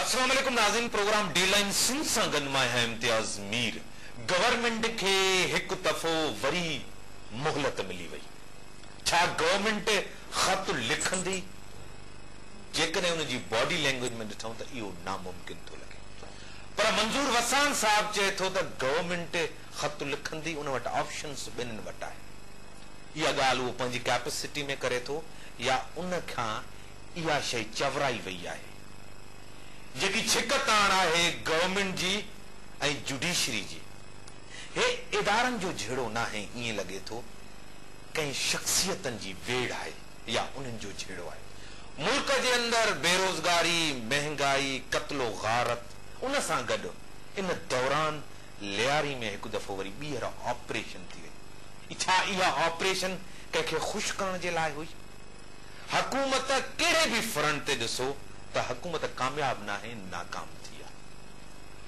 अस्सलाम वालेकुम नाज़रीन, प्रोग्राम डी लाइन सिंध सां गॾु मां आहियां इम्तियाज़ मीर। गवर्नमेंट खे हिकु दफ़ो वरी मोहलत मिली वई। छा गवर्नमेंट ख़त लिखंदी? जेकॾहिं उन जी बॉडी लैंग्वेज में ॾिठूं त इहो नामुमकिन थो लॻे, पर मंज़ूर वसान साहब चए थो त गवर्नमेंट ख़त लिखंदी, उन वटि ऑप्शन्स ॿिन्हिनि वटि आहे। इहा ॻाल्हि उहो पंहिंजी कैपेसिटी में करे थो या उन खां इहा शइ चवराई वई आहे। जेकी छिक ताण आहे गवर्नमेंट जी ऐं जुडिशरी जी, हे इदारनि जो झेड़ो न आहे, ईअं लॻे थो कंहिं शख़्सियतनि जी वेड़ आहे या उन्हनि जो झेड़ो आहे। मुल्क जे अंदरि बेरोज़गारी, महंगाई, कत्लो गारत, उन सां गॾु इन दौरान लियारी में हिकु दफ़ो वरी ॿीहर ऑपरेशन थी वई। छा इहा ऑपरेशन कंहिंखे ख़ुशि करण जे लाइ हुई? हुकूमत कहिड़े बि फ्रंट ते ॾिसो त हुकूमत कामयाब न आहे, नाकाम थी आहे।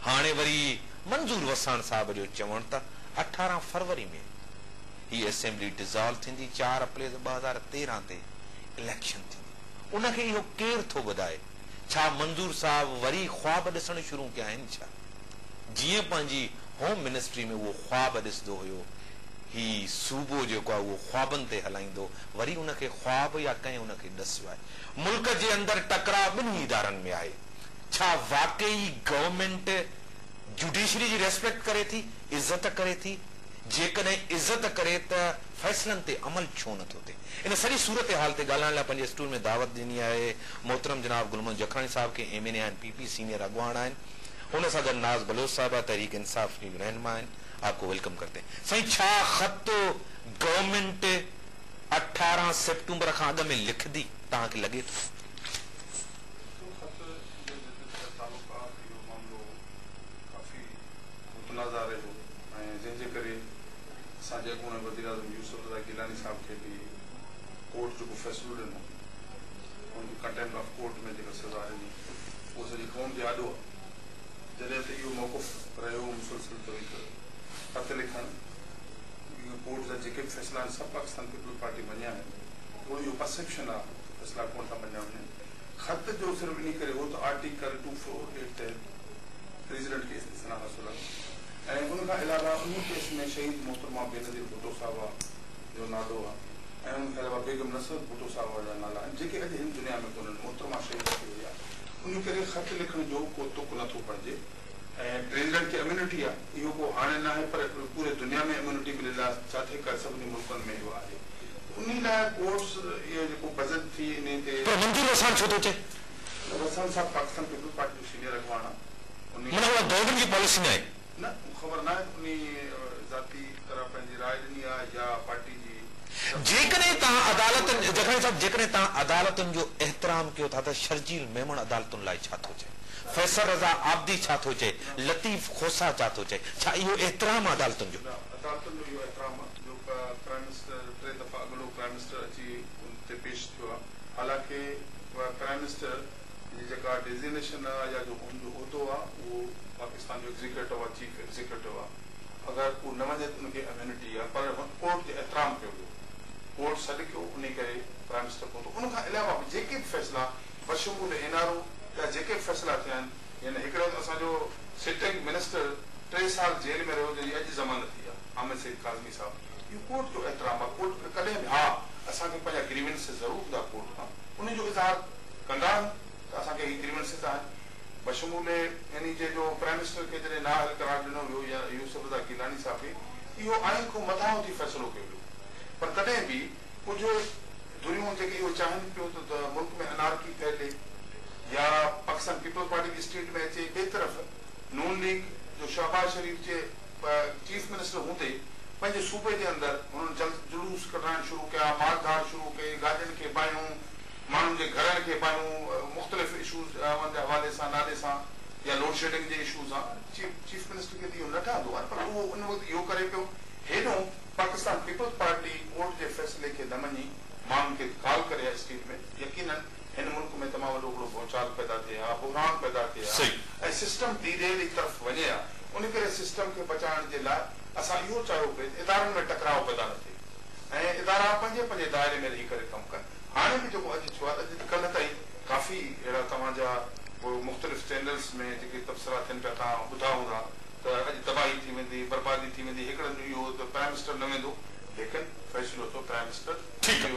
हाणे वरी मंज़ूर वसान साहब जो चवण त 18 फरवरी में ही असेंबली डिज़ॉल्व थींदी, 4 अप्रैल 2013 ते इलेक्शन थींदी। उनखे इहो केरु थो ॿुधाए? छा मंज़ूर साहब वरी ख्वाब ॾिसण शुरू कया आहिनि छा? जीअं पंहिंजी होम मिनिस्ट्री में उहो ख्वाब ॾिसंदो हुयो, ही सूबो जेको आहे उहो ख्वाबनि ते हलाईंदो, वरी उनखे ख्वाब या कंहिं उनखे ॾसो आहे। मुल्क जे अंदरि टकराव ॿिन्ही इदारनि में आहे। छा वाकई गवर्नमेंट जुडिशरी जी रेस्पेक्ट करे थी, इज़त करे थी? जेकॾहिं इज़त करे त फ़ैसलनि ते अमल छो नथो थिए? इन सॼी सूरत हाल ते ॻाल्हाइण लाइ पंहिंजे स्टूल में दावत ॾिनी आहे मोहतरम जनाब गुलमन जखरानी साहब के MNA आहिनि, PP सीनियर अॻुवान आहिनि। हुन सां गॾु नाज़ बलोच साहब तहरीक इंसाफ की रहनुमा आहिनि। आपको वेलकम करते हैं। सही, छा ख़त गवर्नमेंट 18 सितंबर खां अॻु में लिखंदी तव्हांखे लॻे थो? जंहिंजे करे असांजे अॻूणे वज़ीर आज़म यूसुफ रज़ा गिलानी साहब खे बि कोर्ट जेको फ़ैसिलो ॾिनो, उनखे कंटेम्प्ट ऑफ कोर्ट में जेका सज़ा ॾिनी, उहो सॼी क़ौम जे आॾो आहे। जॾहिं त इहो मौक़ुफ़ रहियो मुसलसिल त हिकु ख़त लिखनि, कोर्ट जा जेके बि फ़ैसिला आहिनि सभु पाकिस्तान पीपल पार्टी मञिया आहिनि। थोरो इहो परसेप्शन आहे फ़ैसिला कोन था मञिया वञनि। ख़त जो सिर्फ़ु इन करे हो त आर्टिकल 248 तहत प्रेसिडेंट खे इस्तिस्ना हासिल आहे। ऐं उनखां अलावा उन केस में शहीद मोहतरमा बेनज़ीर भुट्टो साहब जो नालो आहे, ऐं उनखां अलावा बेगम नसरत भुट्टो साहब जा नाला आहिनि, जेके अॼु हिन दुनिया में कोन्हनि। मोहतरमा शहीद थी वई आहे, उन करे ख़त लिखण जो को तुक नथो पइजे। ऐं प्रेसिडेंट खे इम्यूनिटी आहे, इहो को हाणे न आहे, पर पूरे दुनिया में इम्यूनिटी मिलियल आहे, जिथे का सभिनी मुल्कनि में इहो आहे। उन लाइ कोर्ट्स इहो जेको बजट थी इन ते मंज़ूर वसान छो थो चए? वसान साहब पाकिस्तान पीपल पार्टी जो सीनियर अॻुवान आहे। गवर्नमेंट जी पॉलिसी न आहे, न ख़बर न आहे उन ज़ाती तरह पंहिंजी राय ॾिनी आहे या पार्टी जी। जेकॾहिं तव्हां अदालतनि जखरानी साहब जेकॾहिं तव्हां अदालतुनि जो एहतराम कयो था त शर्जील मेमण अदालतुनि लाइ छा थो चए? फैसल रज़ा आब्दी छा थो चए? लतीफ़ खोसा छा थो चए? छा इहो एहतराम आहे अदालतुनि जो? अदालतुनि जो इहो एहतराम आहे जो प्राइम मिनिस्टर 3 दफ़ा अॻिलो प्राइम मिनिस्टर अची उन ते पेश थियो आहे। हालांकि प्राइम मिनिस्टर जी जेका डेज़िग्नेशन आहे या जो उहिदो आहे उहो पाकिस्तान जो एग्ज़ीक्यूटिव आहे, चीफ एग्ज़ीक्यूटिव आहे। अगरि उहो न वञे त उनखे इम्यूनिटी आहे, पर कोर्ट जो एहतराम कयो वियो, कोर्ट सॾु कयो, उन करे प्राइम मिनिस्टर पहुतो। उनखां अलावा बि जेके बि फ़ैसिला बशमूल NRO या जेके बि फ़ैसिला थिया आहिनि, यानी हिकिड़ो असांजो सिटिंग मिनिस्टर 3 साल जेल में रहियो, जंहिंजी अॼु ज़मानत थी आहे, आमिर सईद काज़मी साहब। इहो कोर्ट जो एहतराम आहे। कोर्ट कॾहिं बि हा असांखे पंहिंजा ग्रीवेंसिस ज़रूरु हूंदा कोर्ट खां, उनजो इज़हार कंदा आहिनि त असांखे ही ग्रीवेंसिस आहिनि। बशमूल यानी जे जो प्राइम मिनिस्टर खे जॾहिं नाअहल करार ॾिनो वियो या यूसुफ रज़ा गिलानी साहब खे, इहो आइन खां मथां उथी फ़ैसिलो कयो वियो। पर कॾहिं बि कुझु दुनियूं जेके इहो चाहिनि पियो त मुल्क में अनारकी फैले या पाकिस्तान पीपल पार्टी की स्टेट में अचे, ॿिए तरफ़ नून लीग जो शहबाज शरीफ जे चीफ मिनिस्टर हूंदे पंहिंजे सूबे जे अंदरि हुननि जुलूस कढाइण शुरू कया, मारधाड़ शुरू कई, गाॾियुनि खे बाहियूं, माण्हुनि जे घरनि खे बाहियूं, मुख़्तलिफ़ इशूज़ जे हवाले सां नाले सां या लोड शेडिंग जे इशू सां। चीफ मिनिस्टर खे त इहो न ठहंदो आहे, पर उहो उन वक़्तु इहो करे पियो। हेॾो पाकिस्तान पीपल्स पार्टी कोर्ट जे फ़ैसिले खे न मञी माण्हुनि खे कॉल करे आहे स्टेट में, यकीनन हिन मुल्क में तमामु वॾो हिकिड़ो भूचाल पैदा थिए हा, बुहरान पैदा थिए हा, ऐं सिस्टम धीरे जी तरफ़ वञे हा। उन करे सिस्टम खे बचाइण जे लाइ असां इहो चाहियो पिए इदारनि में टकराव पैदा न थिए ऐं इदारा पंहिंजे पंहिंजे दायरे में रही करे कमु कनि। हाणे बि जेको अॼु थियो आहे, अॼु कल्ह ताईं काफ़ी अहिड़ा तव्हांजा वो मुख़्तलिफ़ चैनल्स में जेके तबसरा थियनि पिया तव्हां ॿुधाऊं था त अॼु तबाही थी वेंदी बर्बादी थी वेंदी हिकिड़ो इहो त प्राइम मिनिस्टर न वेंदो लेकिन फ़ैसिलो थियो प्राइम मिनिस्टर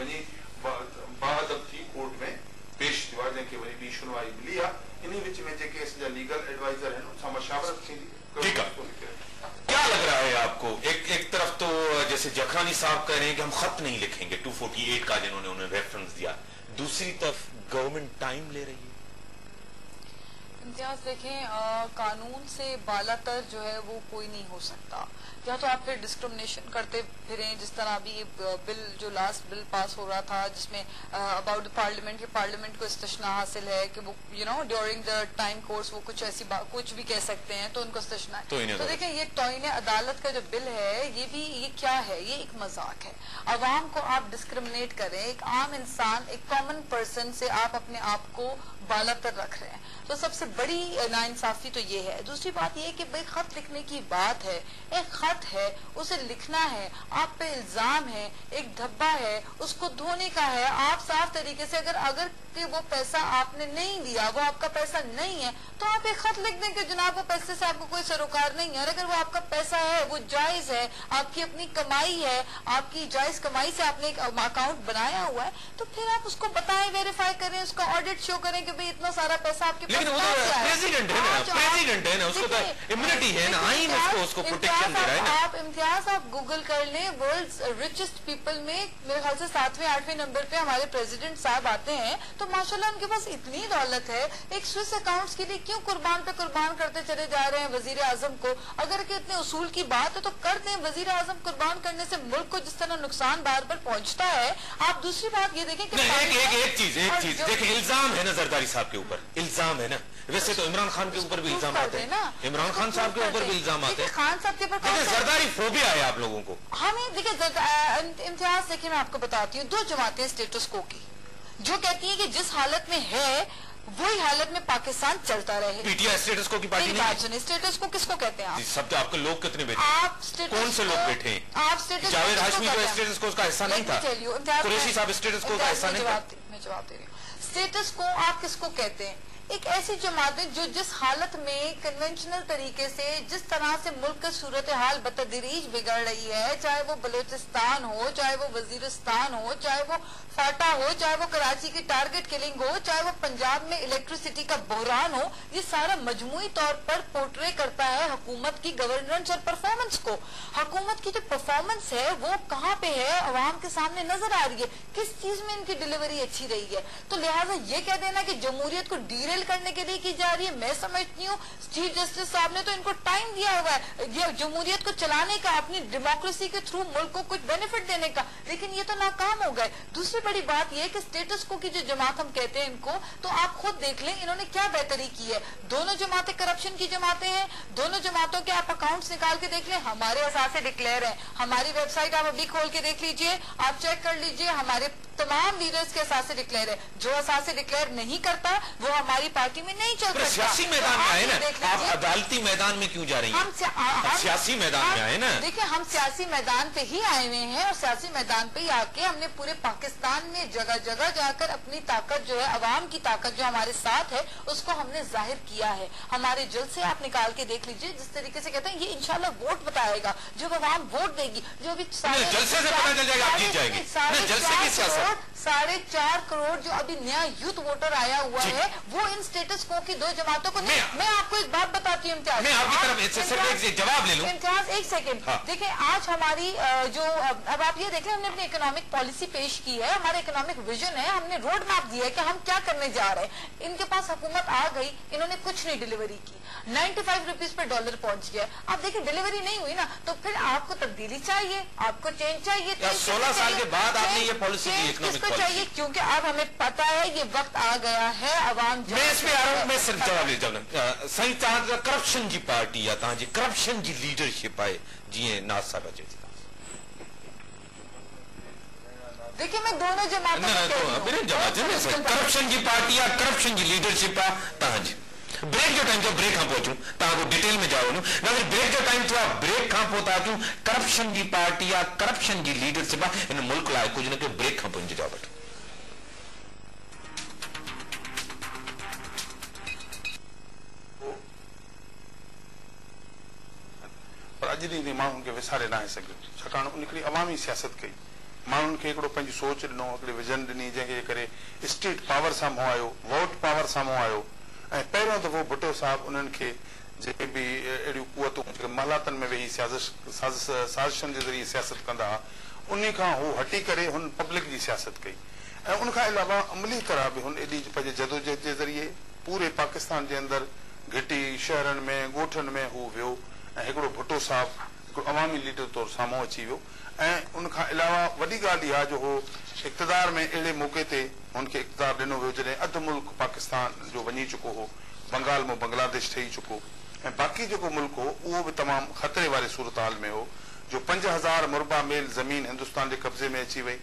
वञी बाअदब थी कोर्ट में पेश थियो आहे जंहिंखे वरी ॿी सुनवाई मिली आहे इन विच में जेके असांजा लीगल एडवाइज़र आहिनि उन सां मशावरत थींदी। क्या लग रहा है आपको? एक तरफ तो जैसे जखरानी साहब कह रहे हैं कि हम खत नहीं लिखेंगे 248 का जिन्होंने उन्हें रेफरेंस दिया, दूसरी तरफ गवर्नमेंट टाइम ले रही है। इम्तियाज देखें, कानून से बालातर जो है वो कोई नहीं हो सकता। या तो आप फिर डिस्क्रिमिनेशन करते फिरें, जिस तरह अभी ये बिल जो लास्ट बिल पास हो रहा था जिसमें अबाउट पार्लियामेंट के पार्लियामेंट को इस्तिशना हासिल है कि वो ड्यूरिंग द टाइम कोर्स वो कुछ ऐसी कुछ भी कह सकते हैं तो उनको इस्तिशना है। तो देखें, ये तौहीन अदालत का जो बिल है ये क्या है? ये एक मजाक है। अवाम को आप डिस्क्रिमिनेट करें, एक आम इंसान, एक कॉमन पर्सन से आप अपने आप को बालातर रख रहे हैं, तो सबसे बड़ी नाइंसाफी तो ये है। दूसरी बात ये कि भाई खत लिखने की बात है, एक खत है, उसे लिखना है, आप पे इल्जाम है, एक धब्बा है, उसको धोने का है। आप साफ तरीके से अगर कि वो पैसा आपने नहीं दिया, वो आपका पैसा नहीं है, तो आप एक खत लिख दें कि जनाब वो पैसे से आपको कोई सरोकार नहीं है। और अगर वो आपका पैसा है, वो जायज है, आपकी अपनी कमाई है, आपकी जायज कमाई से आपने एक अकाउंट बनाया हुआ है, तो फिर आप उसको बताएं, वेरीफाई करें, उसका ऑडिट शो करें कि भाई इतना सारा पैसा आपके पास प्रेसिडेंट है ना, उसको तो इम्यूनिटी है ना, आईन उसको प्रोटेक्शन दे रहा है ना। आप इम्तियाज आप गूगल कर लें, वर्ल्ड्स रिचेस्ट पीपल में मेरे ख्याल से 7वें 8वें नंबर पे हमारे प्रेसिडेंट साहब आते हैं। तो माशाल्लाह उनके पास इतनी दौलत है, एक स्विस अकाउंट्स के लिए क्यों कुर्बान पे कुर्बान करते चले जा रहे हैं वजीर आजम को? अगर कि इतने उसूल की बात है तो कर दें। वजीर आजम कुर्बान करने से मुल्क को जिस तरह नुकसान बार बार पहुंचता है। आप दूसरी बात ये देखें कि एक चीज देखिए, इल्जाम है ना जरदारी साहब के ऊपर, इल्जाम है ना। वैसे तो इमरान खान के ऊपर भी इल्जाम आते हैं ना, इमरान खान साहब के ऊपर भी इल्जाम आते हैं, खान साहब के ऊपर जरदारी फोबिया है आप लोगों को। हमें देखिए इम्तियाज, देखिए मैं आपको बताती हूँ, दो जमातें स्टेटस को की जो कहती है कि जिस हालत में है वही हालत में पाकिस्तान चलता रहे। पीटीआई स्टेटस को की पार्टी नहीं है। स्टेटस को किसको कहते हैं आप? सब तो आपके लोग कितने बैठे? आप कौन से लोग बैठे हैं? आप स्टेटस जावेद हाशमी को स्टेटस को उसका हिस्सा नहीं था, कुरैशी साहब स्टेटस को का हिस्सा नहीं था। मैं जवाब दे रही हूँ। स्टेटस को आप किसको कहते हैं? एक ऐसी जमातें जो जिस हालत में कन्वेंशनल तरीके से जिस तरह से मुल्क की सूरत हाल बतदरीज बिगड़ रही है, चाहे वो बलूचिस्तान हो, चाहे वो वजीरिस्तान हो, चाहे वो फाटा हो, चाहे वो कराची की टारगेट किलिंग हो, चाहे वो पंजाब में इलेक्ट्रिसिटी का बहरान हो, ये सारा मजमूई तौर पर पोर्ट्रे करता है हुकूमत की गवर्नेंस और परफॉर्मेंस को। हुकूमत की जो परफॉर्मेंस है वो कहाँ पे है, अवाम के सामने नजर आ रही है, किस चीज में इनकी डिलीवरी अच्छी रही है। तो लिहाजा ये कह देना कि जमहूरियत को डीरेल करने के लिए की जा रही है, मैं समझती हूँ चीफ जस्टिस साहब ने तो इनको टाइम दिया हुआ है ये जमहूरियत को चलाने का, अपनी डेमोक्रेसी के थ्रू मुल्क को कुछ बेनिफिट देने का, लेकिन ये तो नाकाम हो गए। दूसरी बड़ी बात यह कि स्टेटस को की जो जमात हम कहते हैं इनको, तो आप खुद देख लें इन्होंने क्या बेहतरी की है। दोनों जमातें करप्शन की जमातें हैं, दोनों जमातों के आप अकाउंट्स निकाल के देख लें, हमारे असासे डिक्लेयर है। हमारी वेबसाइट आप अभी खोल के देख लीजिए, आप चेक कर लीजिए, हमारे तमाम लीडर्स के असासे डिक्लेयर है। जो असासे डिक्लेयर नहीं करता वो हमारी पार्टी में नहीं चल सकता। सियासी मैदान में आए ना, आप अदालती मैदान में क्यों जा रही हैं? हम सियासी मैदान में आए ना। देखिए, हम सियासी मैदान पे ही आए हुए हैं और सियासी मैदान पे ही आके हमने पूरे पाकिस्तान में जगह जगह जाकर अपनी ताकत जो है, अवाम की ताकत जो हमारे साथ है, उसको हमने जाहिर किया है। हमारे जलसे आप निकाल के देख लीजिए, जिस तरीके से कहते हैं ये इंशाल्लाह वोट बताएगा, जब अवाम वोट देगी, जो भी जलसे से पता चल जाएगा आप जीत जाएंगे। जलसे की सियासत 4.5 करोड़ जो अभी नया यूथ वोटर आया हुआ है, वो इन स्टेटस को की दो जमातों को। मैं आपको एक बात बताती हूँ इम्तियाज, मैं आपकी तरफ सिर्फ एक जवाब ले लूं। इम्तियाज एक सेकंड, देखिए आज हमारी जो अब आप ये देख रहे हैं, हमने अपनी इकोनॉमिक पॉलिसी पेश की है, हमारा इकोनॉमिक विजन है, हमने रोड मैप दिया है कि हम क्या करने जा रहे हैं। इनके पास हुकूमत आ गई, इन्होंने कुछ नहीं डिलीवरी की, 95 रुपीज पे डॉलर पहुंच गया। आप देखिए डिलीवरी नहीं हुई ना, तो फिर आपको तब्दीली चाहिए, आपको चेंज चाहिए। 16 साल के बाद आपने ये पॉलिसी की, इकोनॉमिक पॉलिसी चाहिए, क्योंकि अब हमें पता है ये वक्त आ गया है। अवाम मैं इस पे आ रहा हूँ, मैं सिर्फ जवाब ले जाऊँ। सही करप्शन जी पार्टी या तव्हांजी करप्शन जी लीडरशिप आहे, जीअं नाज़ साहब अचे थी। देखिए मैं दोनों जमातों करप्शन जी पार्टी या करप्शन जी लीडरशिप आहे तव्हांजी। ब्रेक जो टाइम थियो, ब्रेक खां पोइ अचूं, तव्हां डिटेल में जाओ न, अगरि ब्रेक जो टाइम थियो आहे, ब्रेक खां पोइ था अचूं। करप्शन जी पार्टी या करप्शन जी लीडरशिप आहे हिन मुल्क लाइ कुझु न कयो, ब्रेक खां पोइ जवाब वठो। अॼु ॾींहं ताईं माण्हुनि खे विसारे न आहे सघियो, छाकाणि उन हिकिड़ी अवामी सियासत कई, माण्हुनि खे हिकिड़ो पंहिंजी सोच ॾिनो, हिकिड़ी विजन ॾिनी, जंहिंखे करे स्टेट पावर साम्हूं आयो, वोट पावर साम्हूं आयो। ऐं पहिरियों दफ़ो भुट्टो साहिबु उन्हनि खे जेके बि अहिड़ियूं कुवतूं जेके महलातनि में वेही साज़िशनि जे ज़रिए सियासत कंदा हुआ, उन खां हू हटी करे हुन पब्लिक जी सियासत कई। ऐं उनखां अलावा अमली तरह बि हुन एॾी पंहिंजे जदोजहद जे ज़रिए पूरे पाकिस्तान जे अंदरि घिटी शहरनि में ॻोठनि में हू वियो ऐं हिकिड़ो भुट्टो साहिबु हिकिड़ो अवामी लीडर तौरु साम्हूं अची वियो। ऐं उनखां अलावा वॾी ॻाल्हि इहा जो हो इक़्तिदार में अहिड़े मौक़े ते हुनखे इक़्तिदार ॾिनो वियो जॾहिं अधु मुल्क पाकिस्तान जो वञी चुको हो, बंगाल मां बांग्लादेश ठही चुको, ऐं बाक़ी जेको मुल्क हो उहो बि तमामु ख़तरे वारे सूरत हाल में हो, जो 5000 मुरबा मील ज़मीन हिंदुस्तान जे कब्ज़े में अची वई।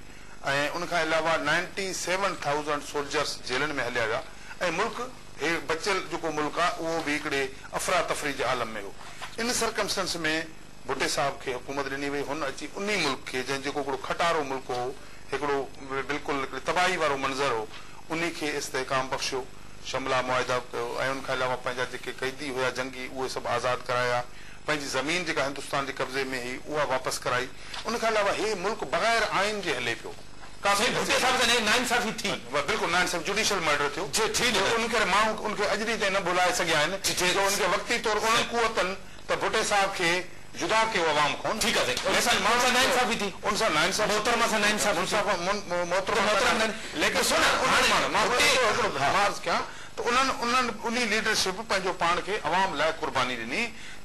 ऐं उनखां अलावा 97,000 सोल्जर्स जेलनि में हलिया विया ऐं मुल्क हे बचियल जेको मुल्क आहे उहो बि हिकिड़े अफ़रा तफ़री जे आलम में हो। इन सर्कमस्टेंस में भुट्टे साहब खे हुकूमत ॾिनी वई, हुन अची उन मुल्क खे जंहिं जेको हिकिड़ो खटारो मुल्क हो, हिकिड़ो बिल्कुलु हिकिड़ी तबाही वारो मंज़र हो, उन खे इस्तेहकाम बख़्शियो, शमला मुआहिदा कयो। ऐं उनखां अलावा पंहिंजा जेके कैदी हुया जंगी उहे सभु आज़ादु कराया, पंहिंजी ज़मीन जेका हिंदुस्तान जे कब्ज़े में हुई उहा वापसि कराई। उनखां अलावा हे मुल्क बग़ैर आइन जे हले पियो, बिल्कुलु नाइंसाफ़ी जुडिशियल मर्डर थियो, उनखे माण्हू उनखे अॼु ॾींहं ताईं न भुलाए सघिया आहिनि, जो उनखे वक़्ती तौरु उन्हनि कुवतनि त भुट्टे साहिब खे जुदा कयो अवाम खां। ठीकु आहे, नाइंसाफ़ी थी, उन सां नाइंसाफ़ी मोहतरमा सां नाइंसाफ़ी लेकिन त उन्हनि उन लीडरशिप पंहिंजो पाण खे अवाम लाइ कुर्बानी ॾिनी,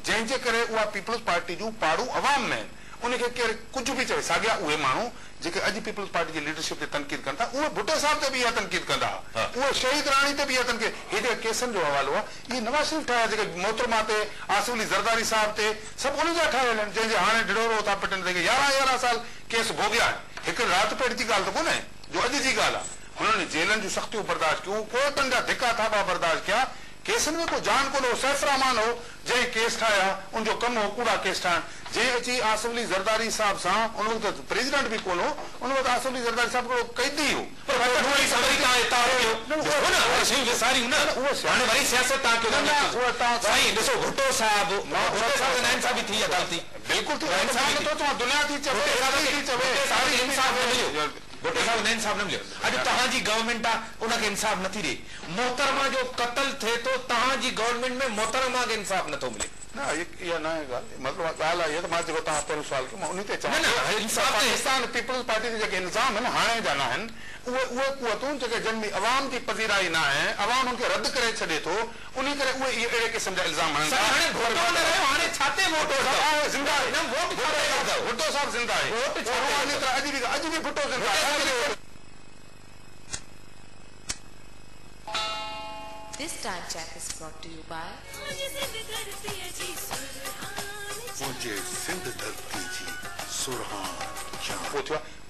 जंहिंजे करे उहा पीपल्स पार्टी जूं पाड़ू अवाम में आहिनि। उनखे केरु कुझु बि चवे, साॻिया उहे माण्हू जेके अॼु पीपल्स पार्टी जी लीडरशिप ते तनक़ीद कनि था, उहे भुट्टे साहिब ते बि इहा तनक़ीद कंदा हुआ, उहे शहीद राणी ते बि इहा तनक़ीद। हे जेके केसनि जो हवालो आहे इहे नवाज़ शरीफ़ ठाहिया, जेके मोहतरमा ते, आसिफ अली ज़रदारी साहिब ते, सभु उन जा ठाहियल आहिनि, जंहिंजे हाणे ढिढोरो था पिटनि, जेके 11 साल केस भोॻिया आहिनि। हिकु राति पेट जी ॻाल्हि त कोन्हे जो अॼु जी ॻाल्हि आहे। हुननि जेलनि जूं सख़्तियूं बर्दाश्त कयूं, कोर्टनि जा धिका थापा बर्दाश्त कया, केसनि में को जान कोन हो। सैफ रहमान हो जंहिं केस ठाहिया, उनजो कमु हो कूड़ा केस ठाहिण। जंहिं अची आसिफ अली ज़रदारी साहिब सां, उन वक़्तु प्रेसिडेंट बि कोन हो, उन वक़्तु आसिफ अली ज़रदारी साहिब हिकिड़ो कैदी हो, तव्हांजी गवर्नमेंट आहे उनखे इंसाफ़ नथी ॾे। मोहतरमा जो क़त्ल थिए थो, तव्हांजी गवर्नमेंट में मोहतरमा खे इंसाफ़ नथो मिले। न इहा न आहे ॻाल्हि, मतिलबु ॻाल्हि आहे इहा त मां जेको तव्हां पहिरियों सुवाल कयो मां उन ते चवां, पाकिस्तान पीपल्स पार्टी जे जेके इल्ज़ाम आहिनि हाणे जा न आहिनि, उहे कुवतूं जेके जिन में अवाम जी पज़ीराई न आहे, अवाम उनखे रद्द करे छॾे थो, उन करे उहे इहे अहिड़े क़िस्म जा इल्ज़ाम हणनि था। भुट्टो साहिब ज़िंदा आहे, अॼु बि भुट्टो ज़िंदा आहे। This time check is brought to you by मुझे सिंध धरती जी सुरहान जान।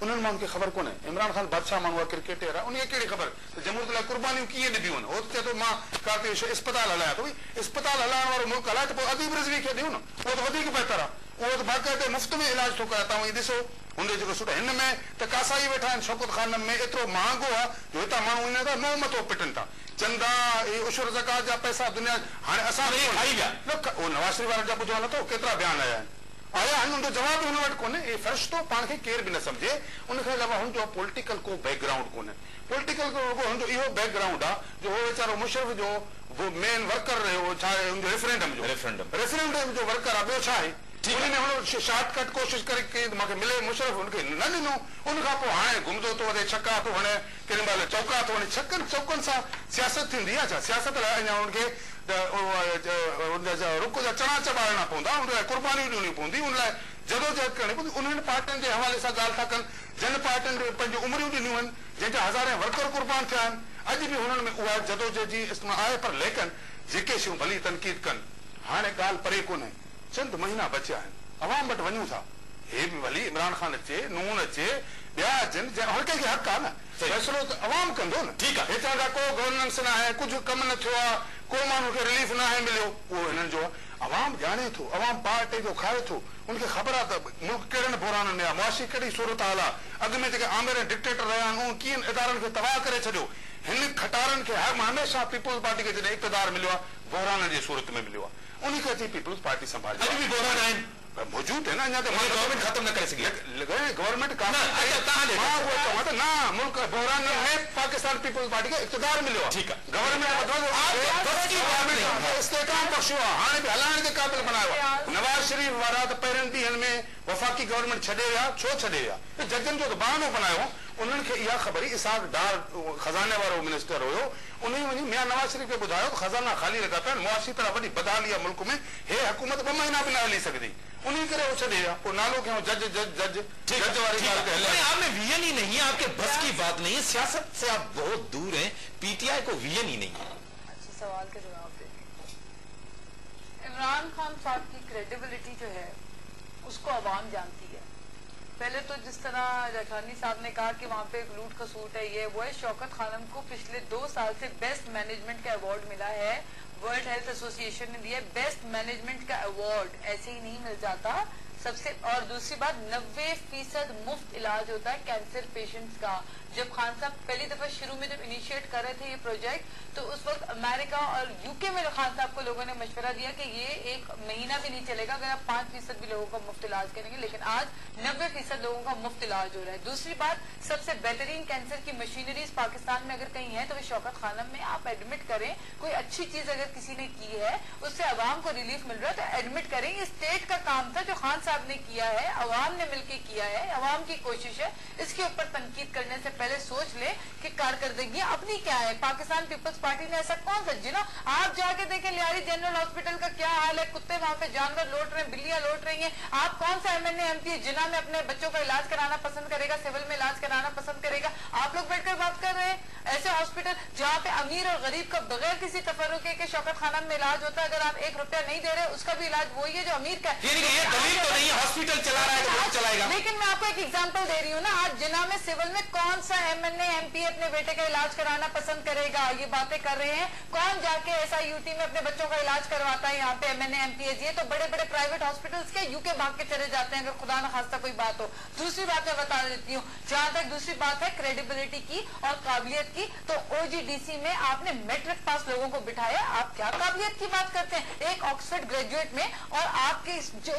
उन्हनि माण्हुनि खे ख़बर कोन्हे इमरान खान बादशाह माण्हू आहे, क्रिकेटर आहे, उनखे कहिड़ी ख़बर त जमहूरियत लाइ कुर्बानियूं कीअं ॾिबियूं आहिनि। हो चए थो मां काथे इस्पताल हलायां थो, इस्पताल हलाइण वारो मुल्क हलाए त पोइ अदीब रिज़वी खे ॾियूं न, उहो त वधीक बहितर आहे। उहो त बाक़ाइदे मुफ़्त में इलाज थो करे। तव्हां ॾिसो हुनजो जेको सुठो हिन में त कासाई वेठा आहिनि, शौकत खाननि में एतिरो महांगो आहे जो हितां माण्हू ईंदा था नओं मथो पिटनि था, चंदा उशुर ज़कात जा पैसा दुनिया। हाणे असां नवाज़ शरीफ़ वारनि जा ॿुधो नथो केतिरा बयान आया आहिनि, हुनजो जवाब हुन वटि कोन्हे। हे फ़रिश्तो पाण खे केर बि न सम्झे। उनखे अलावा हुनजो पॉलिटिकल को बैकग्राउंड कोन्हे। पॉलिटिकल हुनजो इहो बैकग्राउंड आहे जो हो वीचारो मुशर्रफ जो मेन वर्कर रहियो, छा आहे हुनजो रेफरेंडम जो वर्कर आहे, ॿियो छा आहे। शॉर्टकट कोशिश करे मूंखे मिले, मुशर्रफ हुनखे न ॾिनो, उनखां पोइ हाणे घुमंदो थो वञे, छक्का थो हणे, केॾी महिल चौका थो हणे। छकनि चौकनि सां सियासत थींदी आहे छा? सियासत लाइ अञा हुनखे रुख जा चणा चॿाइणा पवंदा, हुन लाइ कुर्बानियूं ॾियणियूं पवंदी, हुन लाइ जदोजहद करणी पवंदी। उन्हनि पार्टियुनि जे हवाले सां ॻाल्हि था कनि, जिन पार्टियुनि पंहिंजूं उमिरियूं ॾिनियूं आहिनि, जंहिंजा हज़ारे वर्कर कुर्बान थिया आहिनि, अॼु बि हुननि में उहा जदोजहद जी आहे। पर लेकिन जेके शयूं भली तनक़ीद कनि, हाणे ॻाल्हि परे कोन्हे, चंद महीना बचिया आहिनि, अवाम वटि वञूं था। हे बि भली इमरान खान अचे, नून अचे, ॿिया अचनि, हर कंहिंखे हक़ आहे न, फ़ैसिलो त अवाम कंदो न। ठीकु आहे, हितां खां को गवर्नेंस न आहे, कुझु कमु न थियो आहे, को माण्हू खे रिलीफ न आहे मिलियो, उहो हिननि जो अवाम ॼाणे थो, अवाम पार्टी जो खाए थो, उनखे ख़बर आहे त मुल्क कहिड़नि बुराननि में आहे, मुआशी कहिड़ी सूरत हाल आहे, अॻु में जेके आमिर डिक्टेटर रहिया आहिनि उन कीअं इदारनि खे तबाह करे छॾियो। हिन खटारनि खे हमेशह पीपल्स पार्टी खे जॾहिं इक़्तिदार मिलियो आहे, बहरान जी सूरत में मिलियो आहे, उनखे अची पीपल्स पार्टी संभाली। अॼु बि बहरान आहिनि, موجود ہے نا گورنمنٹ ختم نہ کر سکے گورنمنٹ نہ ملک بحران میں پاکستان پیپلز پارٹی کے اقتدار ملو ٹھیک ہے استحکام بخشو ہاں بھی ہلائن کے قابل بنایا نواز شریف وارا تو پہرن ॾींहनि में वफ़ाक़ी गवर्नमेंट छॾे विया छो छॾे विया जजनि जो त बहानो बनायो उन्हनि खे इहा ख़बर हुई इसहाक डार खज़ाने वारो मिनिस्टर हुयो उन वञी मियां नवाज शरीफ खे ॿुधायो त खज़ाना ख़ाली लॻा पिया आहिनि मुआशी तरह वॾी बदहाली आहे मुल्क में हे हुकूमत 2 महीना बि न हली सघंदी उन करे वो छॾे विया पोइ नालो कयूं जज जज जज जज वारी ॻाल्हि खे हले आप में विजन ही नहीं है, आपके बस की बात नहीं है, सियासत से आप बहुत दूर हैं, पीटीआई को विजन ही नहीं है। अच्छा सवाल का जवाब दें। इमरान खान साहब की क्रेडिबिलिटी जो है उसको आवाम जानती है। पहले तो जिस तरह रैखानी साहब ने कहा कि वहाँ पे एक लूट खसूट है, ये वो है। शौकत खानम को पिछले 2 साल से बेस्ट मैनेजमेंट का अवार्ड मिला है, वर्ल्ड हेल्थ एसोसिएशन ने दिया बेस्ट मैनेजमेंट का अवार्ड, ऐसे ही नहीं मिल जाता सबसे। और दूसरी बात 90% मुफ्त इलाज होता है कैंसर पेशेंट्स का। जब खान साहब पहली दफा शुरू में जब इनिशिएट कर रहे थे ये प्रोजेक्ट, तो उस वक्त अमेरिका और यूके में खान साहब को लोगों ने मशवरा दिया कि ये 1 महीना भी नहीं चलेगा अगर आप 5% भी लोगों का मुफ्त इलाज करेंगे, लेकिन आज 90% लोगों का मुफ्त इलाज हो रहा है। दूसरी बात, सबसे बेहतरीन कैंसर की मशीनरीज पाकिस्तान में अगर कहीं है तो वो शौकत खानम में। आप एडमिट करें, कोई अच्छी चीज अगर किसी ने की है उससे अवाम को रिलीफ मिल रहा है तो एडमिट करें। ये स्टेट का काम था जो खान साहब ने किया है, अवाम ने मिलकर किया है, अवाम की कोशिश है। इसके ऊपर तनकीद करने से पहले सोच ले कि कारकर्दगी अपनी क्या है। पाकिस्तान पीपल्स पार्टी ने ऐसा कौन सा जिना, आप जाके देखें लियारी जनरल हॉस्पिटल का क्या हाल है, कुत्ते वहां पे जानवर लौट रहे हैं, बिल्लियां लौट रही हैं। आप कौन सा एमएनए एमपी जिना में अपने बच्चों का इलाज कराना पसंद करेगा, सिविल में इलाज कराना पसंद करेगा? आप लोग बैठकर बात कर रहे हैं। ऐसे हॉस्पिटल जहाँ पे अमीर और गरीब का बगैर किसी तफर्रुके के शौकत खानम में इलाज होता है, अगर आप 1 रुपया नहीं दे रहे उसका भी इलाज वही है जो अमीर का है। ये दलील तो नहीं है हॉस्पिटल चला रहा है तो चलाएगा। लेकिन मैं आपको एक एग्जांपल दे रही हूँ ना, आज जिना में सिविल में कौन सा एमएनए एमपी अपने बेटे का इलाज कराना पसंद करेगा? ये बातें कर रहे हैं। कौन जाके एसआईयूटी में अपने बच्चों का इलाज करवाता है? यहाँ पे एमएनए एमपीएस। ये तो बड़े बड़े प्राइवेट हॉस्पिटल्स के यूके भाग के चले जाते हैं अगर खुदा न खास्ता कोई बात हो। दूसरी बात मैं बता देती हूँ, जहां तक दूसरी बात है क्रेडिबिलिटी की और काबिलियत की, तो ओजीडीसी में आपने मैट्रिक पास लोगों को बिठाया, आप क्या काबिलियत की बात करते हैं एक ऑक्सफोर्ड ग्रेजुएट में? और आपके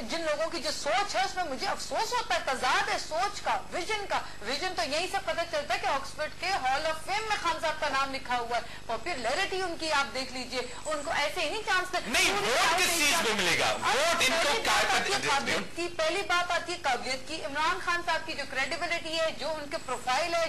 जिन लोगों की जो सोच है उसमें मुझे अफसोस होता है, तजाद है सोच का, विजन का। विजन तो यही से पता चलता है कि ऑक्सफोर्ड के हॉल ऑफ फेम में खान साहब का नाम लिखा हुआ है। पॉपुलैरिटी उनकी आप देख लीजिए, उनको ऐसे ही नहीं चांस नहीं, वोट किस चीज में मिलेगा? वोट इनको पहली बात आती है काबिलियत की। इमरान खान साहब की जो क्रेडिबिलिटी है, जो उनके प्रोफाइल है,